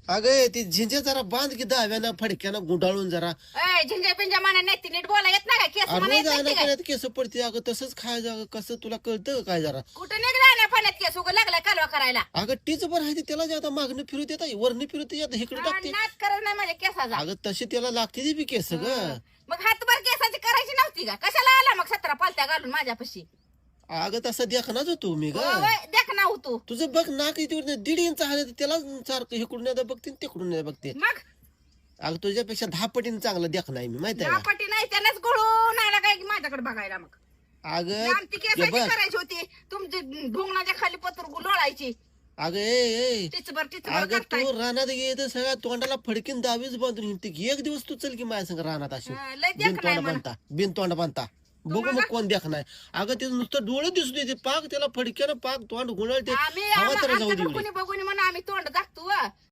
अगं ती झिंजे जरा बांध की दहाव्यानं फडक्यानं गुंडाळून जरा. झिंजा पिंजा म्हणा नाही ती नीट बोला येत नाही का केस म्हणा अरे येत नाही जायला ती काय? पाण्यात केस पडते अगं तसंच खायचं अगं कसं तुला कळतं का काय जरा. कुठं निघ जाण्या पाण्यात केस उगं लागलाय कालवा करायला. अगं टीच बरं आहे ते त्याला जे आता मागणं फिरत येत वरनं फिरत येत इकडे टाकते. नाच करत नाही माझ्या केसाचा. अगं तशी त्याला लागते ती बी केस ग. मग हातभर केसाची करायची नव्हती का? कशाला आला मग 17 पालत्या घालून माझ्यापाशी? अगं तसं देखनाच होतो मी ग. देख ना हो तू. तुझं बघ नाक इथे 1.5 इंच आहे त्याला सारखं इकडून येतं बघते तिकडून येतं बघते. मग अगं तुझ्यापेक्षा 10 पटीने चांगलं देख नाही मी माहिती आहे का. पटी नाही त्यानेच गळून आला काय की माझ्याकडे बघायला. मग अगं आमची हे केसाची बघ करायची होती तुमची ढोंगणाच्या खाली पत्र लोळायची. अगं ए टिचभर अगं करताय. तू रानात गेली तर सगळ्या तोंडाला फडकीन दावीच बांधून हिंडते. एक दिवस तू चल की माझ्या संग रानात अशी लय देख बिन नाही तोंड म्हणा. बांधता बिन तोंड बांधता बघू मग कोण देख नाही. अगं ते नुसतं डोळे दिसू देते पाक त्याला फडक्यानं पाक तोंड गुंडाळते आम्ही हवा तर जाऊ आमच्याकडे दे. कोणी बघून म्हणून आम्ही तोंड दाखतो.